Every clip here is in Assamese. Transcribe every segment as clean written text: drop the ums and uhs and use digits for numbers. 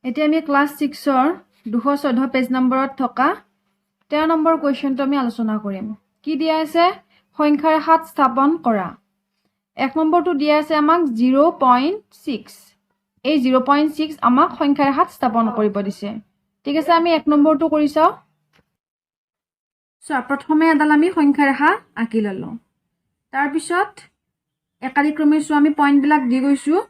এতিয়া আমি ক্লাছ 6ৰ 214 পেজ নম্বৰত থকা 13 নম্বৰ কুৱেশ্যনটো আমি আলোচনা কৰিম। কি দিয়া আছে? সংখ্যাৰ হাত স্থাপন কৰা। 1 নম্বৰটো দিয়া আছে আমাক 0.6। এই 0.6 আমাক সংখ্যাৰ হাত স্থাপন কৰিব দিছে। ঠিক আছে, আমি 1 নম্বৰটো কৰি চাওঁ। প্ৰথমে এডাল আমি সংখ্যাৰ ৰেখা আঁকি ললো। তাৰপিছত একাদিক্ৰমে আমি পইণ্টবিলাক দি গৈছোঁ।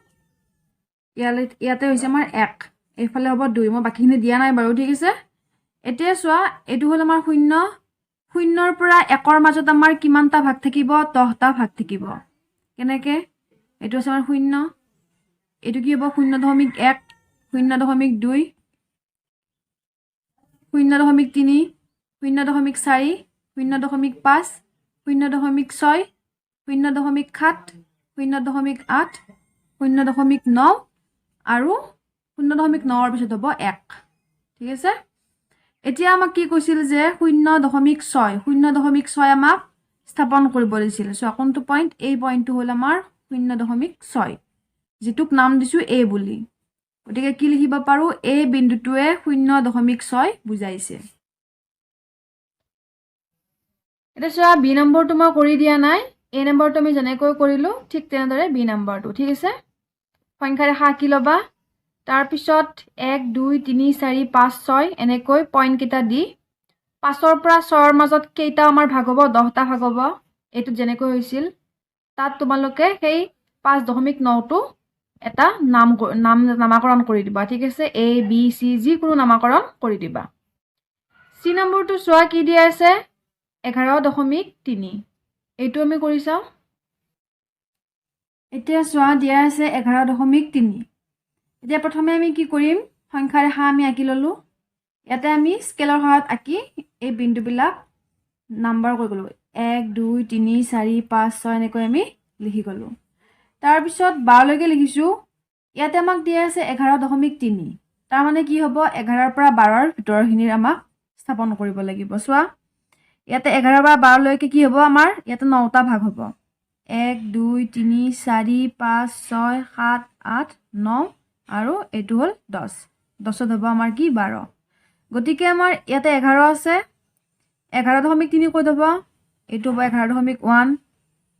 ইয়াতে হৈছে আমাৰ 1, এইফালে হ'ব 2। মই বাকীখিনি দিয়া নাই বাৰু, ঠিক আছে। এতিয়া চোৱা, এইটো হ'ল আমাৰ 0। 0ৰ পৰা 1ৰ মাজত আমাৰ কিমানটা ভাগ থাকিব? 10টা ভাগ থাকিব। কেনেকে? এইটো আছে আমাৰ 0, এইটো কি হ'ব? 0.1, 0.2, 0.3, 0.4, 0.5, 0.6, 0.7, 0.8, 0.9 আৰু 0.9ৰ পিছত হ'ব 1। ঠিক আছে। এতিয়া আমাক কি কৈছিল যে 0.6 আমাক স্থাপন কৰিব দিছিল। চোৱা কোনটো পইণ্ট? এই পইণ্টটো হ'ল আমাৰ 0.6, যিটোক নাম দিছোঁ A বুলি। গতিকে কি লিখিব পাৰোঁ? এই বিন্দুটোৱে 0.6 বুজাইছে। এতিয়া চোৱা, বি নম্বৰটো মই কৰি দিয়া নাই। A নম্বৰটো আমি যেনেকৈ কৰিলোঁ ঠিক তেনেদৰে বি নম্বৰটো। ঠিক আছে, সংখ্যা ৰেখা আঁকি ল'বা। তাৰপিছত 1, 2, 3, 4, 5, 6 এনেকৈ পইণ্ট কেইটা দি 5ৰ পৰা 6ৰ মাজত কেইটা আমাৰ ভাগ হ'ব? 10টা ভাগ হ'ব। এইটো যেনেকৈ হৈছিল তাত তোমালোকে সেই 5.9টো এটা নামাকৰণ কৰি দিবা। ঠিক আছে, A, B, C যিকোনো নামাকৰণ কৰি দিবা। চি নম্বৰটো চোৱা, কি দিয়া আছে? 11.3। এইটো আমি কৰি চাওঁ। এতিয়া চোৱা, দিয়া আছে 11.3। এতিয়া প্ৰথমে আমি কি কৰিম? সংখ্যা ৰেখা আমি আঁকি ল'লোঁ। ইয়াতে আমি স্কেলৰ সহায়ত আঁকি এই বিন্দুবিলাক নাম্বাৰ কৰি গ'লোঁ। 1, 2, 3, 4, 5, 6 এনেকৈ আমি লিখি গ'লোঁ। তাৰপিছত 12লৈকে লিখিছোঁ। ইয়াতে আমাক দিয়া আছে 11.3। তাৰমানে কি হ'ব? 11ৰ পৰা 12ৰ ভিতৰখিনিৰ আমাক স্থাপন কৰিব লাগিব। চোৱা, ইয়াতে 11ৰ পৰা 12লৈকে কি হ'ব? আমাৰ ইয়াতে 9টা ভাগ হ'ব। 1, 2, 3, 4, 5, 6, 7, 8, 9 আৰু এইটো হ'ল 10। 10ত হ'ব আমাৰ কি? 12। গতিকে আমাৰ ইয়াতে 11 আছে। 11.3 ক'ত হ'ব? এইটো হ'ব 11.1,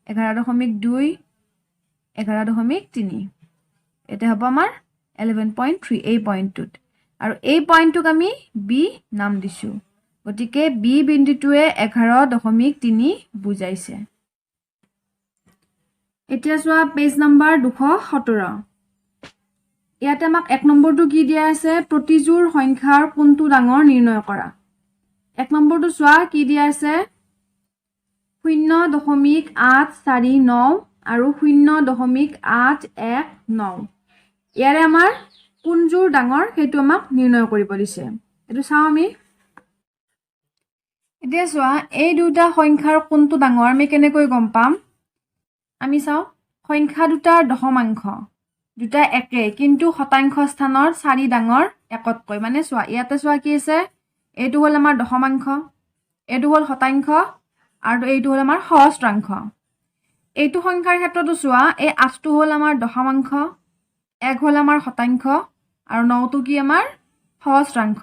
11.2, 11.3। এটা হ'ব আমাৰ 11.3 এই পইণ্টটোত। আৰু এই পইণ্টটোক আমি বি নাম দিছোঁ। গতিকে বি বিন্দুটোৱে 11.3 বুজাইছে। এতিয়া চোৱা, পেজ নম্বৰ 217। ইয়াতে আমাক 1 নম্বৰটো কি দিয়া আছে? প্ৰতিযোৰ সংখ্যাৰ কোনটো ডাঙৰ নিৰ্ণয় কৰা। 1 নম্বৰটো চোৱা, কি দিয়া আছে? 0.849 আৰু 0.819। ইয়াৰে আমাৰ কোনযোৰ ডাঙৰ সেইটো আমাক নিৰ্ণয় কৰিব দিছে। এইটো চাওঁ আমি। এতিয়া চোৱা, এই দুটা সংখ্যাৰ কোনটো ডাঙৰ আমি কেনেকৈ গম পাম? আমি চাওঁ, সংখ্যা দুটাৰ দশমাংশ দুটা একে, কিন্তু শতাংশ স্থানৰ 4 ডাঙৰ 1তকৈ। মানে চোৱা, ইয়াতে চোৱা কি আছে? এইটো হ'ল আমাৰ দশমাংশ, এইটো হ'ল শতাংশ আৰু এইটো হ'ল আমাৰ সহস্ৰাংশ। এইটো সংখ্যাৰ ক্ষেত্ৰতো চোৱা, এই 8টো হ'ল আমাৰ দশমাংশ, 1 হ'ল আমাৰ শতাংশ আৰু 9টো কি আমাৰ সহস্ৰাংশ।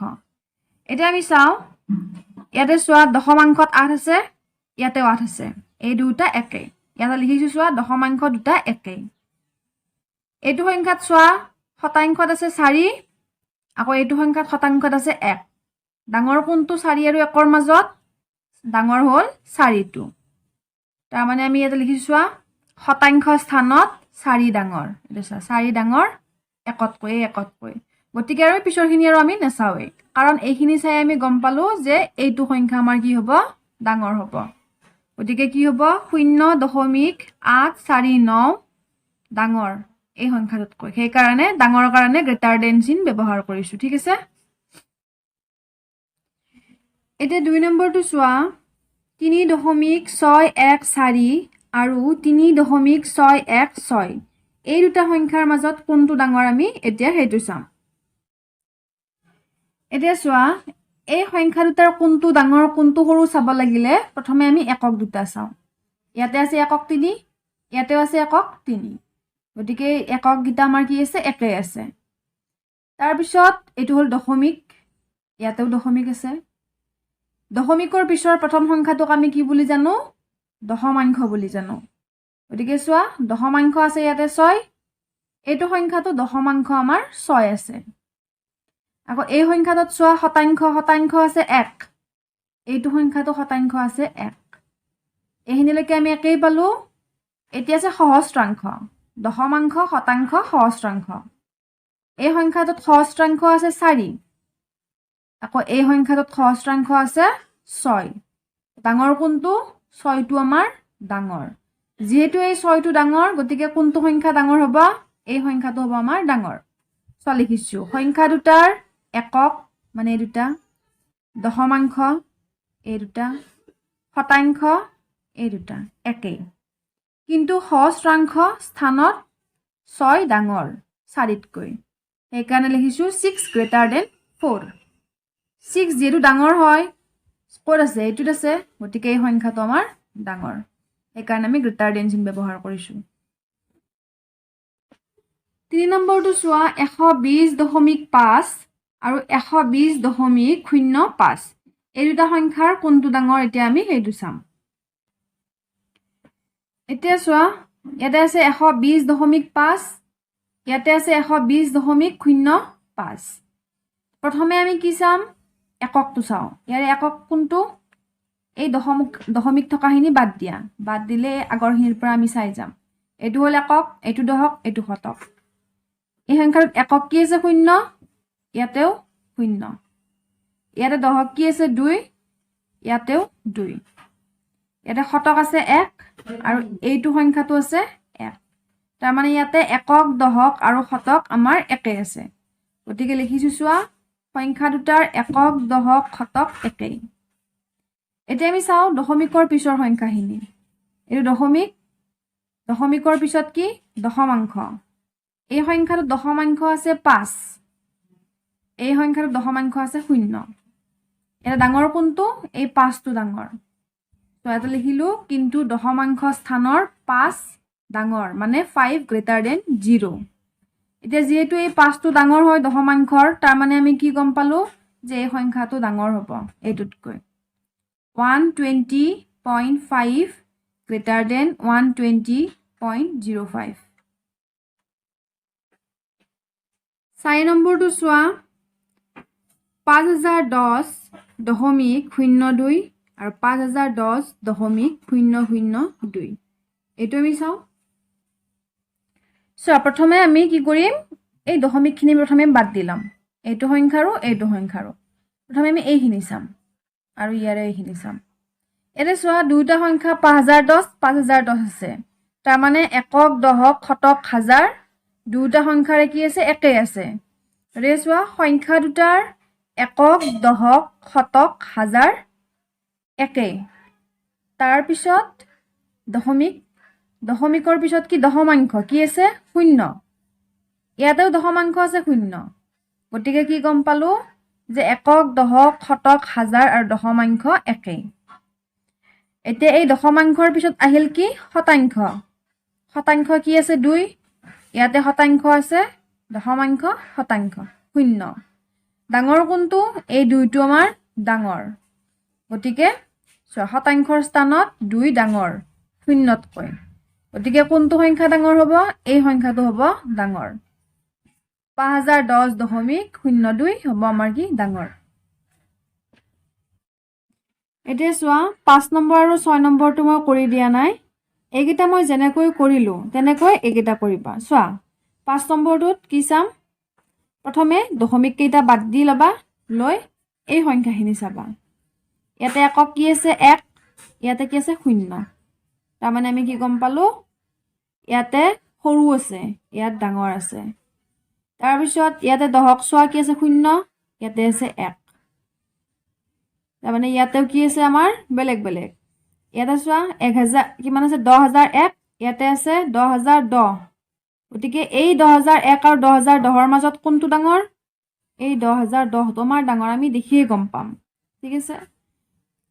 এতিয়া আমি চাওঁ, ইয়াতে চোৱা দশমাংশত 8 আছে, ইয়াতেও 8 আছে। এই দুটা একে। ইয়াতে লিখিছোঁ চোৱা, দশমাংশ দুটা একে। এইটো সংখ্যাত চোৱা, শতাংশত আছে 4, আকৌ এইটো সংখ্যাত শতাংশত আছে 1। ডাঙৰ কোনটো 4 আৰু 1ৰ মাজত? ডাঙৰ হ'ল 4টো। তাৰমানে আমি ইয়াতে লিখিছোঁ চোৱা, শতাংশ স্থানত 4 ডাঙৰ। এইটো চোৱা, 4 ডাঙৰ 1তকৈ। গতিকে আৰু পিছৰখিনি আৰু আমি নাচাওঁৱেই, কাৰণ এইখিনি চাই আমি গম পালোঁ যে এইটো সংখ্যা আমাৰ কি হ'ব? ডাঙৰ হ'ব। গতিকে কি হ'ব? 0.849 ডাঙৰ এই সংখ্যাটোতকৈ। সেইকাৰণে ডাঙৰৰ কাৰণে গ্ৰেটাৰ দেন চিন ব্যৱহাৰ কৰিছোঁ। ঠিক আছে। এতিয়া 2 নম্বৰটো চোৱা, 3.614 আৰু 3.616 এই দুটা সংখ্যাৰ মাজত কোনটো ডাঙৰ আমি এতিয়া সেইটো চাম। এতিয়া চোৱা, এই সংখ্যা দুটাৰ কোনটো ডাঙৰ কোনটো সৰু চাব লাগিলে প্ৰথমে আমি একক দুটা চাওঁ। ইয়াতে আছে 1.3, ইয়াতেও আছে 1.3। গতিকে একক গিটা আমাৰ কি আছে? একে আছে। তাৰপিছত এইটো হ'ল দশমিক, ইয়াতেও দশমিক আছে। দশমিকৰ পিছৰ প্ৰথম সংখ্যাটোক আমি কি বুলি জানো? দশমাংশ বুলি জানো। গতিকে চোৱা, দশমাংশ আছে ইয়াতে 6, এইটো সংখ্যাটো দশমাংশ আমাৰ 6 আছে। আকৌ এই সংখ্যাটোত চোৱা, শতাংশ আছে 1, এইটো সংখ্যাটো শতাংশ আছে 1। এইখিনিলৈকে আমি একেই পালো। এতিয়া আছে সহস্ৰাংশ, দশমাংশ, শতাংশ, সহস্ৰাংশ। এই সংখ্যাটোত সহস্ৰাংশ আছে 4, আকৌ এই সংখ্যাটোত সহস্ৰাংশ আছে 6। ডাঙৰ কোনটো? 6টো আমাৰ ডাঙৰ। যেহেতু এই 6টো ডাঙৰ, গতিকে কোনটো সংখ্যা ডাঙৰ হ'ব? এই সংখ্যাটো হ'ব আমাৰ ডাঙৰ। চোৱা লিখিছো, সংখ্যা দুটাৰ একক মানে এই দুটা, দশমাংশ এই দুটা, শতাংশ এই দুটা একেই, কিন্তু সহস্ৰাংশ স্থানত 6 ডাঙৰ 4তকৈ। সেইকাৰণে লিখিছো 6 greater than 4। 6 যেহেতু ডাঙৰ হয়, ক'ত আছে? এইটোত আছে, গতিকে এই সংখ্যাটো আমাৰ ডাঙৰ। সেইকাৰণে আমি গ্ৰেটাৰ দেন চিন ব্যৱহাৰ কৰিছো। 3 নম্বৰটো চোৱা, 120.5 আৰু 120.05। এই দুটা সংখ্যাৰ কোনটো ডাঙৰ? এতিয়া আমি সেইটো চাম। এতিয়া চোৱা, ইয়াতে আছে 120.5, ইয়াতে আছে 120.05। প্ৰথমে আমি কি চাম? এককটো চাওঁ। ইয়াৰে একক কোনটো? এই দশমিক থকাখিনি বাদ দিয়া, বাদ দিলে আগৰখিনিৰ পৰা আমি চাই যাম। এইটো হ'ল একক, এইটো দশক, এইটো শতক। এই সংখ্যাটোত একক কি আছে? 0, ইয়াতেও 0। ইয়াতে দশক কি আছে? 2, ইয়াতেও 2। ইয়াতে শতক আছে 1, আৰু এইটো সংখ্যাটো আছে 1। তাৰমানে ইয়াতে একক, দশক আৰু শতক আমাৰ একেই আছে। গতিকে লিখিছো, চোৱা, সংখ্যা দুটাৰ একক, দশক, শতক একেই। এতিয়া আমি চাওঁ দশমিকৰ পিছৰ সংখ্যাখিনি। এইটো দশমিক, দশমিকৰ পিছত কি? দশমাংশ। এই সংখ্যাটো দশমাংশ আছে 5, এই সংখ্যাটো দশমাংশ আছে 0। এটা ডাঙৰ কোনটো? এই 5টো ডাঙৰ। তো এটা লিখিলো, কিন্তু দশমাংশ স্থানৰ 5 ডাঙৰ, মানে 5 greater than 0। এতিয়া যেহেতু এই 5টো ডাঙৰ হয় দশমাংশৰ, তাৰমানে আমি কি গম পালো? যে এই সংখ্যাটো ডাঙৰ হ'ব এইটোতকৈ। 120.5 greater than 120.05। 4 নম্বৰটো চোৱা, 5010.02 আৰু 5010.002। এইটো আমি চাওঁ। চোৱা, প্ৰথমে আমি কি কৰিম? এই দশমিকখিনি প্ৰথমে বাদ দি ল'ম, এইটো সংখ্যাৰো এইটো সংখ্যাৰো। প্ৰথমে আমি এইখিনি চাম আৰু ইয়াৰে এইখিনি চাম। ইয়াতে চোৱা, দুটা সংখ্যা 5010, 5010 আছে। তাৰমানে একক, দশক, শতক, হাজাৰ দুটা সংখ্যাৰে কি আছে? একেই আছে। গতিকে চোৱা, সংখ্যা দুটাৰ একক, দশক, শতক, হাজাৰ একেই। তাৰপিছত দশমিক, দশমিকৰ পিছত কি? দশমাংশ কি আছে? 0। ইয়াতেও দশমাংশ আছে 0। গতিকে কি গম পালো? যে একক, দশক, শতক, হাজাৰ আৰু দশমাংশ একেই। এতিয়া এই দশমাংশৰ পিছত আহিল কি? শতাংশ। শতাংশ কি আছে? 2, ইয়াতে শতাংশ আছে, দশমাংশ, শতাংশ 0। ডাঙৰ কোনটো? এই 2টো আমাৰ ডাঙৰ। গতিকে শতাংশৰ স্থানত 2 ডাঙৰ 0তকৈ। গতিকে কোনটো সংখ্যা ডাঙৰ হ'ব? এই সংখ্যাটো হ'ব ডাঙৰ। 5010.02 হ'ব আমাৰ কি? ডাঙৰ। এতিয়া চোৱা, 5 নম্বৰ আৰু 6 নম্বৰটো মই কৰি দিয়া নাই। এইকেইটা মই যেনেকৈ কৰিলো তেনেকৈ এইকেইটা কৰিবা। চোৱা, 5 নম্বৰটোত কি চাম? প্ৰথমে দশমিক কেইটা বাদ দি ল'বা, লৈ এই সংখ্যাখিনি চাবা। ইয়াতে একক কি আছে? 1, ইয়াতে কি আছে? 0। তাৰমানে আমি কি গম পালো? ইয়াতে সৰু আছে, ইয়াত ডাঙৰ আছে। তাৰপিছত ইয়াতে দশক চোৱা, কি আছে? 0, ইয়াতে আছে 1। তাৰমানে ইয়াতেও কি আছে? আমাৰ বেলেগ বেলেগ। ইয়াতে চোৱা, 1000 কিমান আছে? 10001, ইয়াতে আছে 10010। গতিকে এই 10001 আৰু 10010ৰ মাজত কোনটো ডাঙৰ? এই 10010টো আমাৰ ডাঙৰ, আমি দেখিয়ে গম পাম। ঠিক আছে।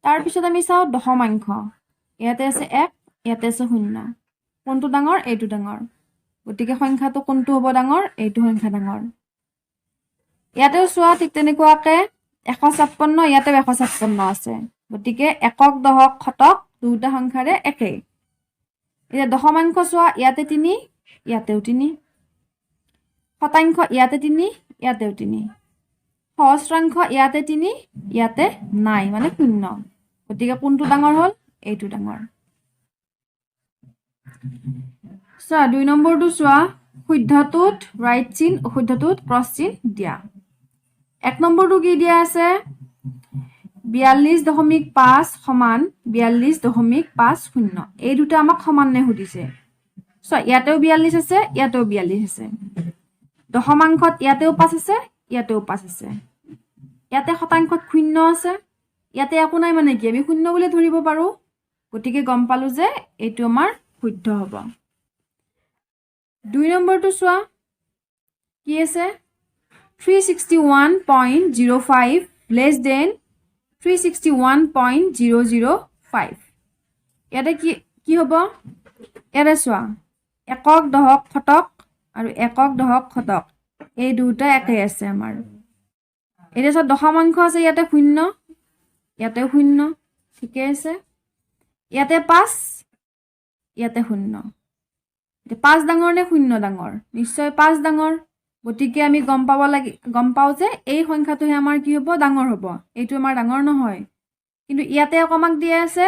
তাৰপিছত আমি চাওঁ দশমাংশ। ইয়াতে আছে 1, ইয়াতে আছে 0। কোনটো ডাঙৰ? এইটো ডাঙৰ। গতিকে সংখ্যাটো কোনটো হ'ব ডাঙৰ? এইটো সংখ্যা ডাঙৰ। ইয়াতেও চোৱা ঠিক তেনেকুৱাকে 156 ইয়াতেও 156 আছে গতিকে একক দশক শতক দুটা সংখ্যাৰে একেই এতিয়া দশমাংশ চোৱা ইয়াতে 3 ইয়াতেও 3 শতাংশ ইয়াতে 3 ইয়াতেও 3 সহস্ৰাংশ ইয়াতে 3 ইয়াতে নাই মানে 0 গতিকে কোনটো ডাঙৰ হ'ল এইটো ডাঙৰ চোৱা 2 নম্বৰটো চোৱা শুদ্ধটোত ৰাইট চিন অশুদ্ধটোত ক্ৰছ চিন দিয়া 1 নম্বৰটো কি দিয়া আছে 42.5 সমান 42.50 এই দুটা আমাক সমানে সুধিছে চোৱা ইয়াতেও 42 আছে ইয়াতেও 42 আছে দশমাংশত ইয়াতেও 5 আছে ইয়াতেও 5 আছে ইয়াতে শতাংশত 0 আছে ইয়াতে একো নাই মানে কি আমি 0 বুলি ধৰিব পাৰো গতিকে গম পালো যে এইটো আমাৰ শুদ্ধ হ'ব 2 নম্বৰটো চোৱা কি আছে 361.05 less than 361.005 ইয়াতে কি হ'ব ইয়াতে চোৱা একক দশক শতক আৰু একক দশক শতক এই দুটা একে আছে আমাৰ এটা চোৱা দশমাংশ আছে ইয়াতে 0 ইয়াতে 0 ঠিকে আছে ইয়াতে 5 ইয়াতে 0 5 ডাঙৰ নে 0 ডাঙৰ নিশ্চয় 5 ডাঙৰ গতিকে আমি গম পাও যে এই সংখ্যাটোহে আমাৰ কি হ'ব ডাঙৰ হ'ব এইটো আমাৰ ডাঙৰ নহয় কিন্তু ইয়াতে আমাক দিয়া আছে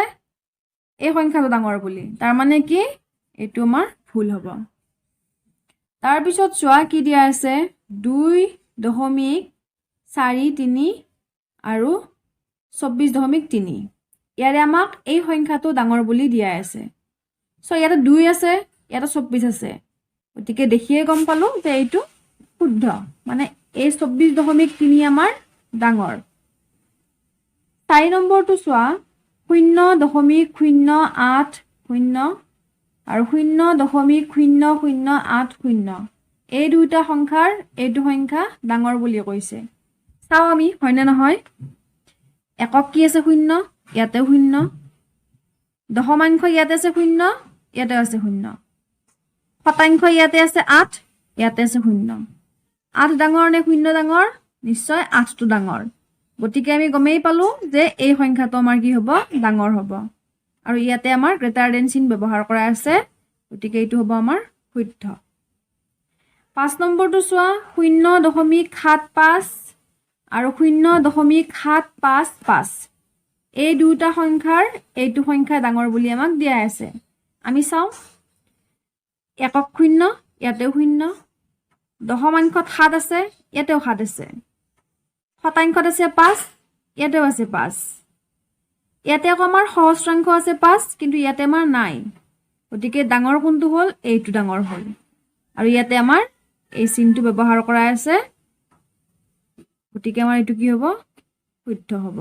এই সংখ্যাটো ডাঙৰ বুলি তাৰ মানে কি এইটো আমাৰ ভুল হ'ব তাৰ পিছত চোৱা কি দিয়া আছে 2.43 আৰু 24.3 ইয়াৰে আমাক এই সংখ্যাটো ডাঙৰ বুলি দিয়া আছে সো ইয়াতে 2 আছে ইয়াতে 24 আছে গতিকে দেখিয়ে গম পালো যে এইটো শুদ্ধ মানে এই 24.3 আমাৰ ডাঙৰ 4 নম্বৰটো চোৱা 0.080 আৰু 0.0080 এই দুটা সংখ্যাৰ এইটো সংখ্যা ডাঙৰ বুলি কৈছে চাও আমি হয়নে নহয় একক কি আছে 0 ইয়াতে 0 দশমাংশ ইয়াতে আছে 0 ইয়াতে আছে 0 শতাংশ ইয়াতে আছে 8 ইয়াতে আছে 0 8 ডাঙৰ নে 0 ডাঙৰ নিশ্চয় 8টো ডাঙৰ গতিকে আমি গমেই পালো যে এই সংখ্যাটো আমাৰ কি হ'ব ডাঙৰ হ'ব আৰু ইয়াতে আমাৰ গ্ৰেটাৰ দেন চিন ব্যৱহাৰ কৰা আছে গতিকে এইটো হ'ব আমাৰ শুদ্ধ 5 নম্বৰটো চোৱা 0.75 আৰু 0.755 এই দুটা সংখ্যাৰ এইটো সংখ্যা ডাঙৰ বুলি আমাক দিয়া আছে আমি চাও একক 0 ইয়াতেও 0 দশমাংশত 7 আছে ইয়াতেও 7 আছে শতাংশত আছে 5 ইয়াতেও আছে 5 ইয়াতে আমাৰ সহস্ৰাংশ আছে 5 কিন্তু ইয়াতে আমাৰ নাই গতিকে ডাঙৰ কোনটো হ'ল এইটো ডাঙৰ হ'ল আৰু ইয়াতে আমাৰ এই চিনটো ব্যৱহাৰ কৰা আছে গতিকে আমাৰ এইটো কি হ'ব শুদ্ধ হ'ব